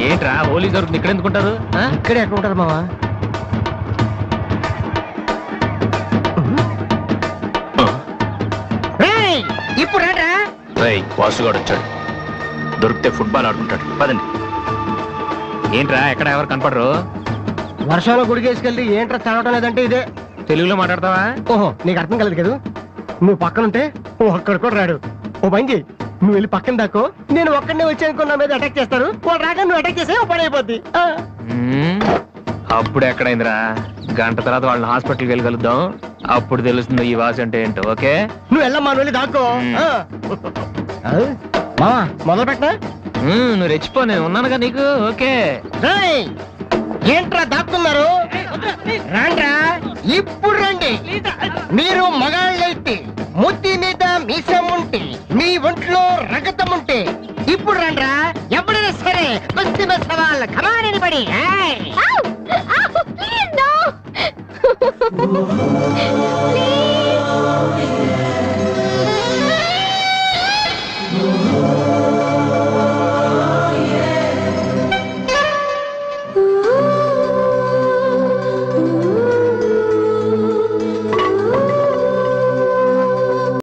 ఏంట్రా హోలీ జరుగుతుంది ఇక్కడ ఎందుకుంటారు? ఇక్కడే ఎక్కడ ఉంటారు మావా? ఇప్పుడు వాసుగాడు వచ్చాడు, దొరికితే ఫుట్బాల్ ఆడుకుంటాడు. పదండి. ఏంట్రా ఎక్కడ ఎవరు కనపడరు? వర్షంలో గుడికేసుకెళ్ళి ఏంట్రా చదవటం లేదంటే ఇదే. తెలుగులో మాట్లాడతావా? ఓహో నీకు అర్థం కలదు కదా. నువ్వు పక్కనుంటే ఒక్కడు కూడా రాడు. ఓ పని చెయ్యి, నువ్వు వెళ్ళి పక్కన దాకో, నేను ఒక్కడనే వచ్చి అనుకో నా మీద అటాక్ చేస్తారు. వాళ్ళు రాగా నువ్వు అటాక్ చేసే పని అయిపోద్ది. అప్పుడు ఎక్కడైందిరా? గంట తర్వాత వాళ్ళని హాస్పిటల్కి వెళ్ళగలుగుతాం, అప్పుడు తెలుస్తుంది ఈ వాసి అంటే ఏంటో. ఓకే నువ్వు వెళ్ళమ్మా, నువ్వు వెళ్ళి దాకో. మావా మొదలు పెట్టనా? నువ్వు రెచ్చిపో, నేను ఉన్నానుగా నీకు. ఓకే ఏంట్రా దాక్కున్నారు? రాండ్రా, ఇప్పుడు రండి. మీరు మగాళ్ళైతే ముద్ది మీద మీసం ఉంటే, మీ ఒంట్లో రగతం ఉంటే ఇప్పుడు రండ్రా. ఎవరైనా సరే కుస్తీ మీద సవాల్. కమాని పడి Please, no! Please!